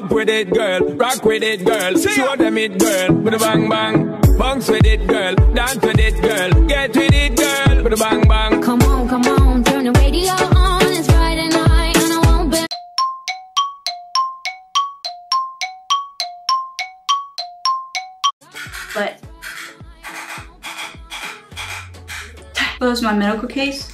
Up with it, girl. Rock with it, girl. Show them it, girl. With a bang bang. Bounce with it, girl. Dance with it, girl. Get with it, girl. With a bang bang. Come on, turn the radio on. It's Friday night and I won't be. But close my medical case.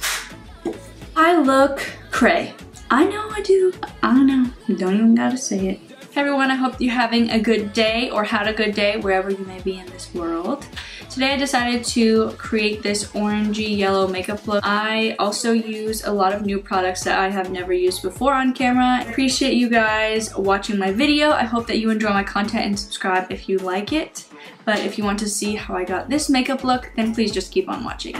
I look cray. I know I do. I know. You don't even gotta say it. Hey everyone, I hope you're having a good day or had a good day wherever you may be in this world. Today I decided to create this orangey yellow makeup look. I also use a lot of new products that I have never used before on camera. I appreciate you guys watching my video. I hope that you enjoy my content and subscribe if you like it. But if you want to see how I got this makeup look, then please just keep on watching.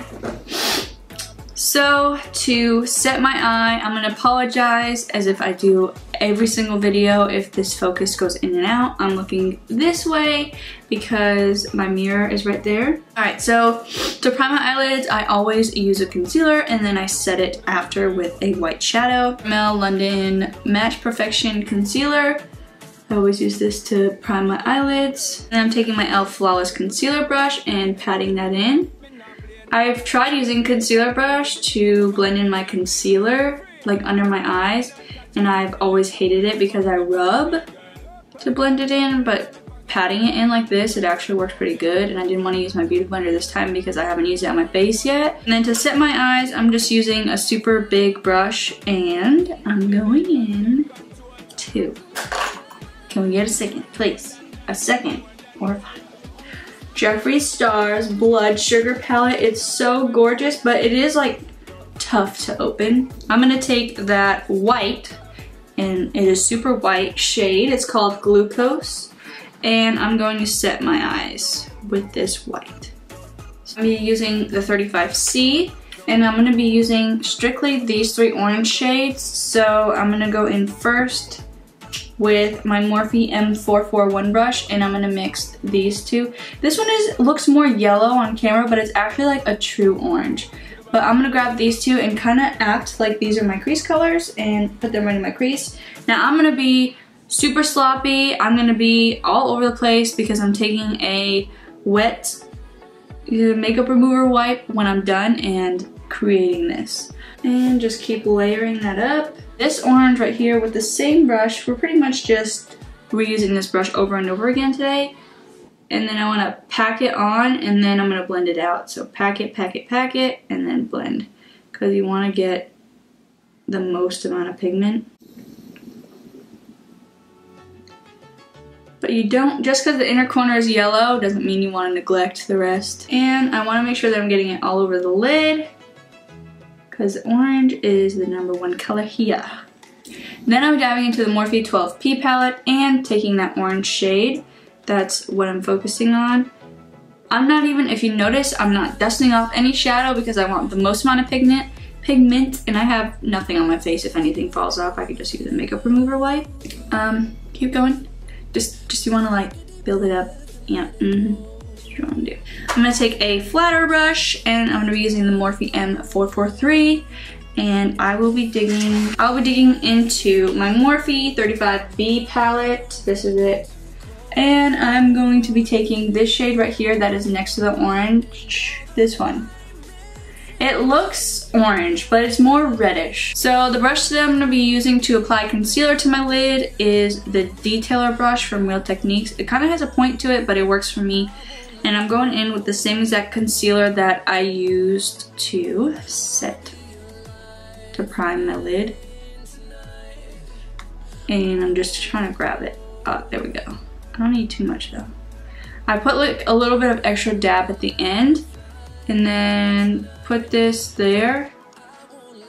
So to set my eye, I'm gonna apologize as if I do every single video if this focus goes in and out. I'm looking this way because my mirror is right there. Alright, so to prime my eyelids, I always use a concealer and then I set it after with a white shadow. Rimmel London Match Perfection Concealer. I always use this to prime my eyelids. And I'm taking my e.l.f. Flawless Concealer brush and patting that in. I've tried using concealer brush to blend in my concealer, like under my eyes, and I've always hated it because I rub to blend it in, but patting it in like this, it actually works pretty good, and I didn't want to use my beauty blender this time because I haven't used it on my face yet. And then to set my eyes, I'm just using a super big brush, and I'm going in to, can we get a second, please? A second, or 5. Jeffree Star's Blood Sugar Palette. It's so gorgeous, but it is like tough to open. I'm gonna take that white, and it is super white shade. It's called Glucose, and I'm going to set my eyes with this white. So I'm using the 35C, and I'm gonna be using strictly these 3 orange shades. So I'm gonna go in first with my Morphe M441 brush, and I'm gonna mix these two. This one looks more yellow on camera, but it's actually like a true orange. But I'm gonna grab these two and kind of act like these are my crease colors and put them right in my crease. Now I'm gonna be super sloppy. I'm gonna be all over the place because I'm taking a wet makeup remover wipe when I'm done and creating this. And just keep layering that up. This orange right here with the same brush, we're pretty much just reusing this brush over and over again today. And then I want to pack it on, and then I'm going to blend it out. So pack it, and then blend. Because you want to get the most amount of pigment. But you don't, just because the inner corner is yellow doesn't mean you want to neglect the rest. And I want to make sure that I'm getting it all over the lid, because orange is the #1 color here. Then I'm diving into the Morphe 12P palette and taking that orange shade. That's what I'm focusing on. I'm not even, if you notice, I'm not dusting off any shadow because I want the most amount of pigment, and I have nothing on my face. If anything falls off, I could just use a makeup remover wipe. Keep going. Just you want to like build it up. Yeah. I'm gonna take a flatter brush, and I'm gonna be using the Morphe M443, and I'll be digging into my Morphe 35B palette. This is it. And I'm going to be taking this shade right here that is next to the orange. This one. It looks orange, but it's more reddish. So the brush that I'm gonna be using to apply concealer to my lid is the Detailer brush from Real Techniques. It kind of has a point to it, but it works for me. And I'm going in with the same exact concealer that I used to prime my lid. And I'm just trying to grab it. Oh, there we go. I don't need too much though. I put like a little bit of extra dab at the end, and then put this there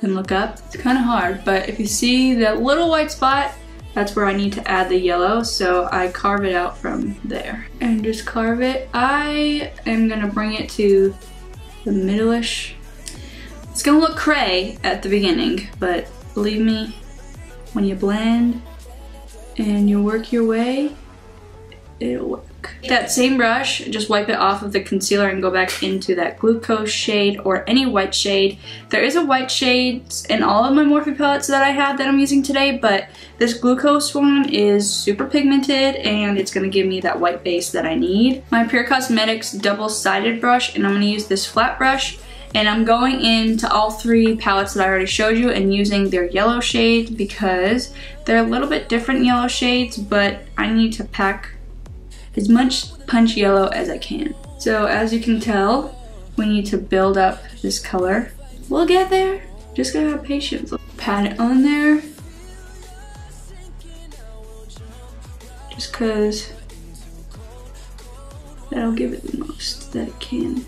and look up. It's kind of hard, but if you see that little white spot, that's where I need to add the yellow, so I carve it out from there. And just carve it. I am gonna bring it to the middle-ish. It's gonna look cray at the beginning, but believe me, when you blend and you work your way, it'll work. That same brush, just wipe it off of the concealer and go back into that glucose shade or any white shade. There is a white shade in all of my Morphe palettes that I have that I'm using today, but this glucose one is super pigmented and it's gonna give me that white base that I need. My Pure Cosmetics double-sided brush, and I'm gonna use this flat brush, and I'm going into all three palettes that I already showed you and using their yellow shades because they're a little bit different yellow shades, but I need to pack as much punch yellow as I can. So as you can tell, we need to build up this color. We'll get there, just gotta have patience. Pat it on there. Just cause that'll give it the most that it can.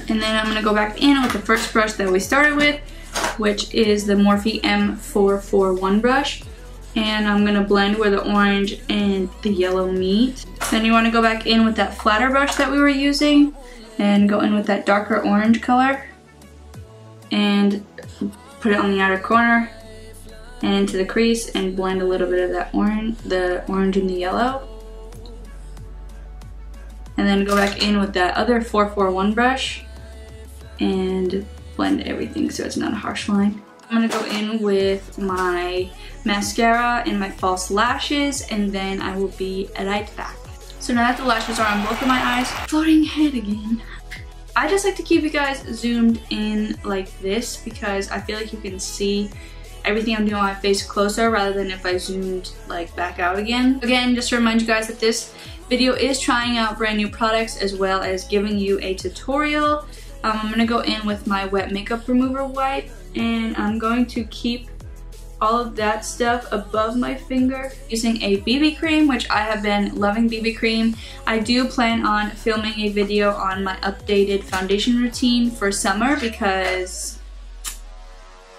And then I'm gonna go back in with the first brush that we started with, which is the Morphe M441 brush. And I'm gonna blend where the orange and the yellow meet. Then you wanna go back in with that flatter brush that we were using and go in with that darker orange color and put it on the outer corner and into the crease and blend a little bit of that orange, the orange and the yellow. And then go back in with that other 441 brush and blend everything so it's not a harsh line. I'm gonna go in with my mascara and my false lashes, and then I will be right back. So now that the lashes are on both of my eyes, floating head again. I just like to keep you guys zoomed in like this because I feel like you can see everything I'm doing on my face closer rather than if I zoomed like back out again. Again, just to remind you guys that this video is trying out brand new products as well as giving you a tutorial. I'm gonna go in with my wet makeup remover wipe, and I'm going to keep all of that stuff above my finger using a BB cream, which I have been loving BB cream. I do plan on filming a video on my updated foundation routine for summer because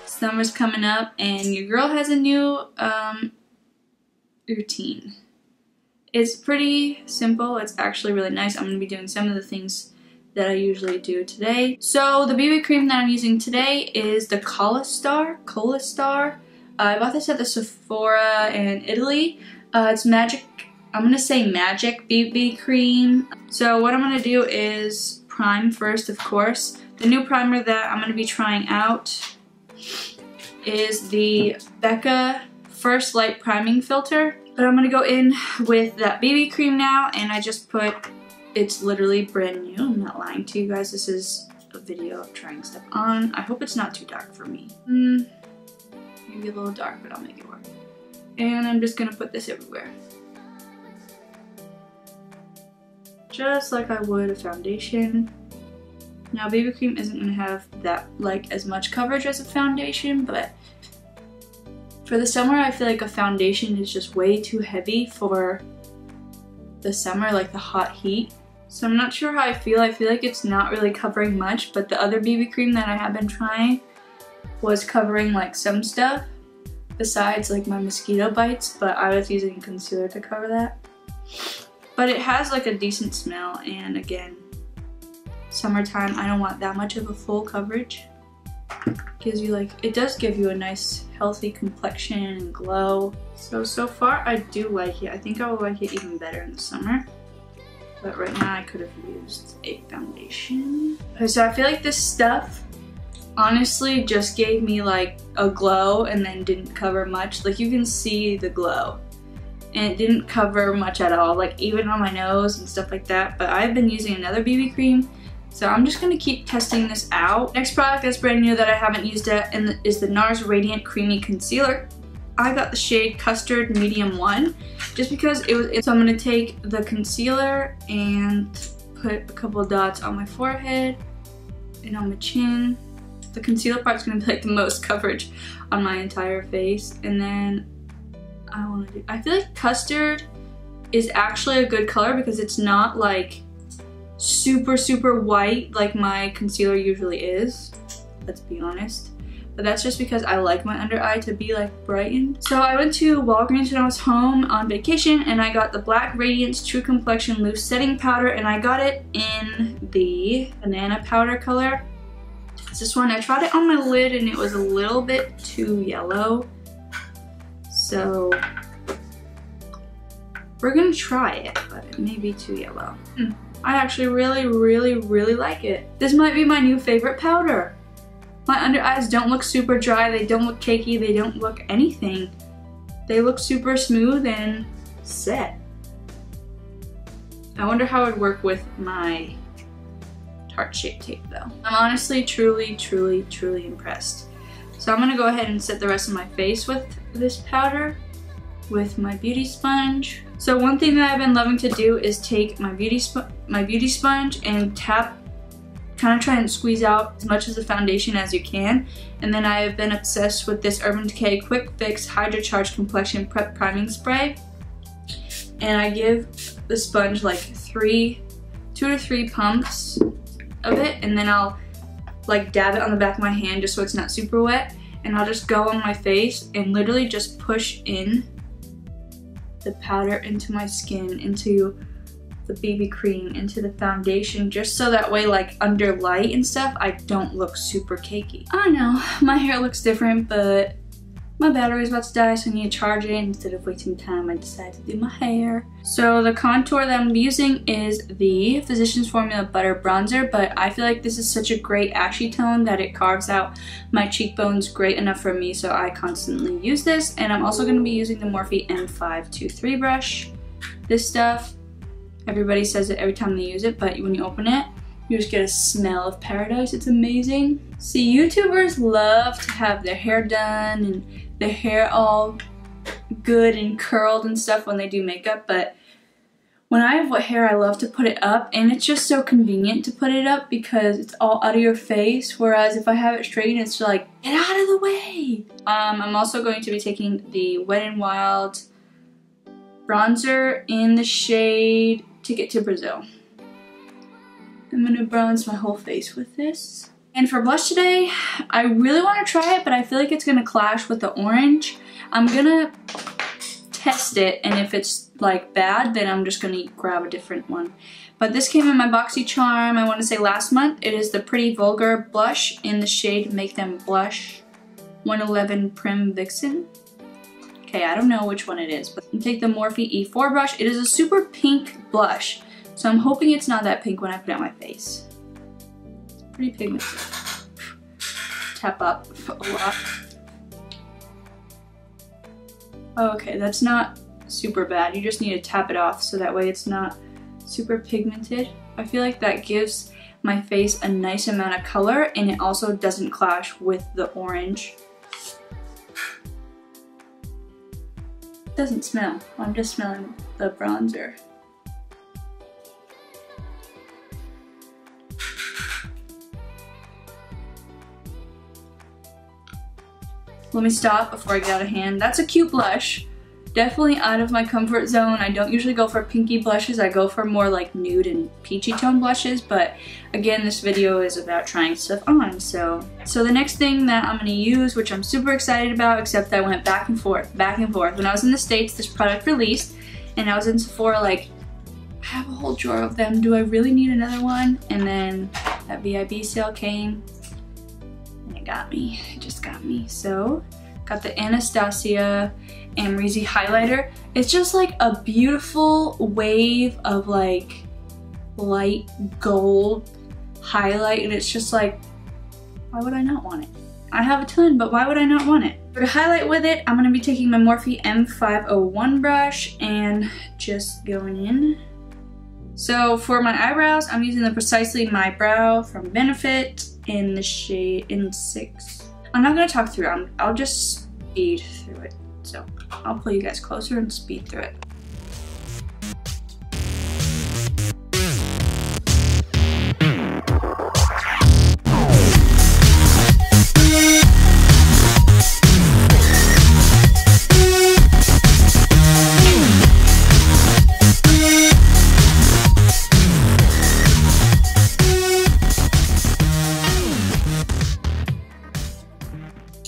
summer's coming up and your girl has a new routine. It's pretty simple. It's actually really nice. I'm gonna be doing some of the things that I usually do today. So the BB cream that I'm using today is the Collistar. I bought this at the Sephora in Italy. It's magic, I'm gonna say magic BB cream. So what I'm gonna do is prime first, of course. The new primer that I'm gonna be trying out is the Becca First Light Priming Filter. But I'm gonna go in with that BB cream now, and I just put, it's literally brand new. I'm not lying to you guys. This is a video of trying stuff on. I hope it's not too dark for me. Maybe a little dark, but I'll make it work. And I'm just gonna put this everywhere. Just like I would a foundation. Now BB cream isn't gonna have that like as much coverage as a foundation, but for the summer I feel like a foundation is just way too heavy for the summer, like the hot heat. So I'm not sure how I feel like it's not really covering much, but the other BB cream that I have been trying was covering like some stuff besides like my mosquito bites, but I was using concealer to cover that. But it has like a decent smell, and again, summertime, I don't want that much of a full coverage. Gives you like, it does give you a nice healthy complexion and glow. So far I do like it. I think I will like it even better in the summer. But right now I could have used a foundation. Okay, so I feel like this stuff honestly just gave me like a glow and then didn't cover much. Like you can see the glow. And it didn't cover much at all, like even on my nose and stuff like that. But I've been using another BB cream, so I'm just gonna keep testing this out. Next product that's brand new that I haven't used yet is the Nars Radiant Creamy Concealer. I got the shade Custard Medium 1 just because it was. So I'm gonna take the concealer and put a couple of dots on my forehead and on my chin. The concealer part's gonna be like the most coverage on my entire face, and then I feel like Custard is actually a good color because it's not like super white like my concealer usually is, let's be honest. But that's just because I like my under eye to be like brightened. So I went to Walgreens when I was home on vacation, and I got the Black Radiance True Complexion Loose Setting Powder, and I got it in the banana powder color. It's this one. I tried it on my lid and it was a little bit too yellow. So We're gonna try it, but it may be too yellow. I actually really like it. This might be my new favorite powder. My under eyes don't look super dry, they don't look cakey, they don't look anything. They look super smooth and set. I wonder how it would work with my Tarte Shape Tape though. I'm honestly truly impressed. So I'm gonna go ahead and set the rest of my face with this powder with my beauty sponge. So one thing that I've been loving to do is take my beauty sponge and tap, kind of try and squeeze out as much of the foundation as you can. And then I have been obsessed with this Urban Decay Quick Fix Hydra Charge Complexion Prep Priming Spray. And I give the sponge like 2 to 3 pumps of it, and then I'll like dab it on the back of my hand just so it's not super wet, and I'll just go on my face and literally just push in the powder into my skin, into the BB cream, into the foundation, just so that way like under light and stuff I don't look super cakey. I know my hair looks different, but my battery's about to die, so I need to charge it. Instead of wasting time, I decided to do my hair. So the contour that I'm using is the Physicians Formula Butter Bronzer, but I feel like this is such a great ashy tone that it carves out my cheekbones great enough for me, so I constantly use this. And I'm also going to be using the Morphe M523 brush. This stuff, everybody says it every time they use it, but when you open it, you just get a smell of paradise. It's amazing. See, YouTubers love to have their hair done and their hair all good and curled and stuff when they do makeup, but when I have wet hair, I love to put it up, and it's just so convenient to put it up because it's all out of your face, whereas if I have it straight, it's like, get out of the way. I'm also going to be taking the Wet n Wild bronzer in the shade Ticket to Brazil. I'm gonna bronze my whole face with this. And for blush today, I really want to try it, but I feel like it's gonna clash with the orange. I'm gonna test it, and if it's like bad, then I'm just gonna grab a different one. But this came in my BoxyCharm, I want to say last month. It is the Pretty Vulgar blush in the shade Make Them Blush 111 Prim Vixen. Okay, I don't know which one it is, but you take the Morphe E4 brush. It is a super pink blush, so I'm hoping it's not that pink when I put it on my face. Pretty pigmented. Tap up a lot. Okay, that's not super bad. You just need to tap it off so that way it's not super pigmented. I feel like that gives my face a nice amount of color, and it also doesn't clash with the orange. It doesn't smell. I'm just smelling the bronzer. Let me stop before I get out of hand. That's a cute blush. Definitely out of my comfort zone. I don't usually go for pinky blushes. I go for more like nude and peachy tone blushes, but again, this video is about trying stuff on. So the next thing that I'm gonna use, which I'm super excited about, except I went back and forth. When I was in the States, this product released, and I was in Sephora like, I have a whole drawer of them. Do I really need another one? And then that VIB sale came, and it got me. It just got me. So, got the Anastasia Amrexy highlighter. It's just like a beautiful wave of like light gold highlight, and it's just like, why would I not want it? I have a ton, but why would I not want it? For to highlight with it, I'm gonna be taking my Morphe M501 brush and just going in. So for my eyebrows, I'm using the Precisely My Brow from Benefit in the shade in 6. I'm not gonna talk through it, I'll just speed through it. So I'll pull you guys closer and speed through it.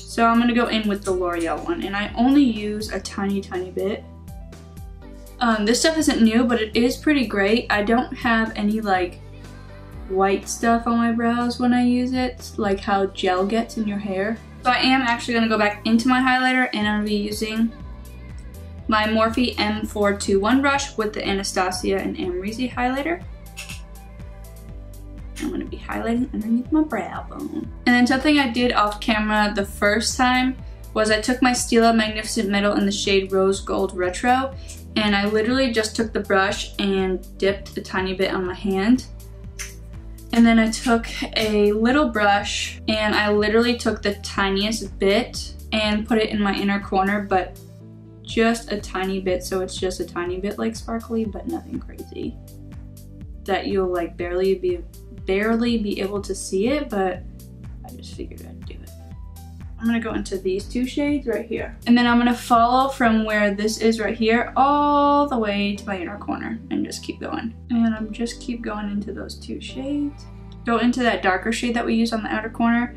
So I'm gonna go in with the L'Oreal one, and I only use a tiny bit. This stuff isn't new, but it is pretty great. I don't have any like white stuff on my brows when I use it, like how gel gets in your hair. So I am actually gonna go back into my highlighter, and I'm gonna be using my Morphe M421 brush with the Anastasia and Amrexy highlighter. I'm going to be highlighting underneath my brow bone. And then something I did off camera the first time was I took my Stila Magnificent Metal in the shade Rose Gold Retro, and I literally just took the brush and dipped a tiny bit on my hand. And then I took a little brush and I literally took the tiniest bit and put it in my inner corner, but just a tiny bit, so it's just a tiny bit like sparkly, but nothing crazy that you'll like barely be able to see it, but I just figured I'd do it. I'm gonna go into these two shades right here. And then I'm gonna follow from where this is right here all the way to my inner corner and just keep going. And I'm just keep going into those two shades. Go into that darker shade that we use on the outer corner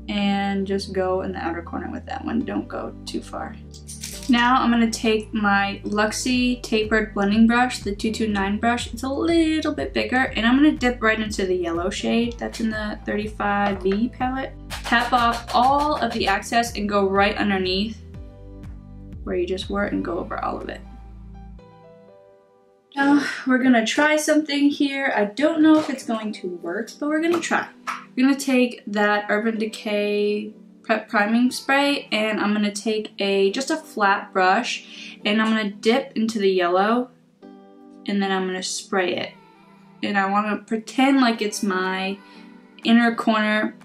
and just go in the outer corner with that one. Don't go too far. Now I'm gonna take my Luxie tapered blending brush, the 229 brush. It's a little bit bigger, and I'm gonna dip right into the yellow shade that's in the 35B palette. Tap off all of the excess and go right underneath where you just were and go over all of it. Now we're gonna try something here. I don't know if it's going to work, but we're gonna try. We're gonna take that Urban Decay priming spray, and I'm gonna take just a flat brush, and I'm gonna dip into the yellow, and then I'm gonna spray it. And I wanna pretend like it's my inner corner,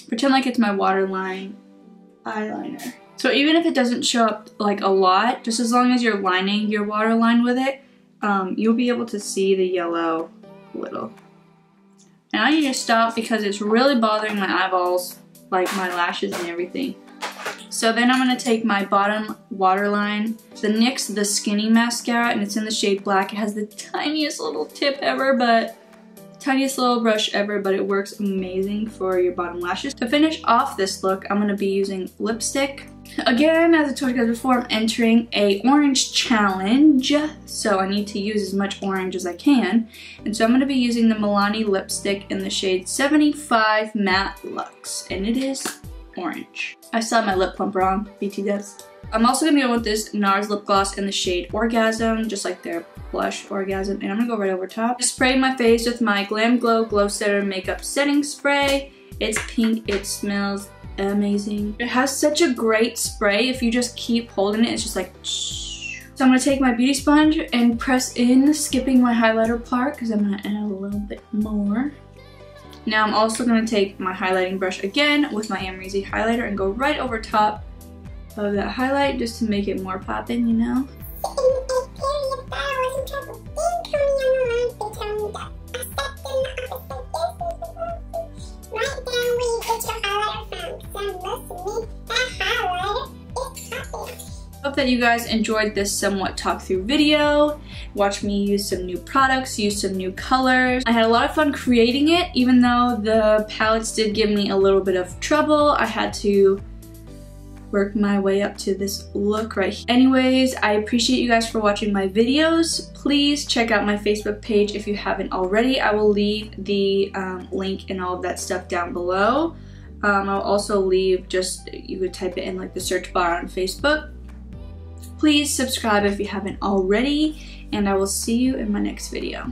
pretend like it's my waterline eyeliner. So even if it doesn't show up like a lot, just as long as you're lining your waterline with it, you'll be able to see the yellow a little. And I need to stop because it's really bothering my eyeballs, like my lashes and everything. So then I'm gonna take my bottom waterline, the NYX The Skinny Mascara, and it's in the shade Black. It has the tiniest little tip ever, tiniest little brush ever, but it works amazing for your bottom lashes. To finish off this look, I'm gonna be using lipstick. Again, as I told you guys before, I'm entering a orange challenge, so I need to use as much orange as I can. And so I'm gonna be using the Milani Lipstick in the shade 75 Matte Luxe, and it is orange. I still have my lip plumper on, BT dubs. I'm also gonna go with this Nars lip gloss in the shade Orgasm, just like their blush Orgasm, and I'm gonna go right over top. Spray my face with my Glam Glow Setter Makeup Setting Spray. It's pink, it smells amazing. It has such a great spray. If you just keep holding it, it's just like shh. So I'm gonna take my beauty sponge and press in, skipping my highlighter part because I'm gonna add a little bit more. Now I'm also gonna take my highlighting brush again with my Amrexy highlighter and go right over top of that highlight just to make it more poppin', you know? Hope that you guys enjoyed this somewhat talk through video. Watch me use some new products, use some new colors. I had a lot of fun creating it, even though the palettes did give me a little bit of trouble. I had to work my way up to this look right here. Anyways, I appreciate you guys for watching my videos. Please check out my Facebook page if you haven't already. I will leave the link and all of that stuff down below. I'll also leave you could type it in like the search bar on Facebook. Please subscribe if you haven't already, and I will see you in my next video.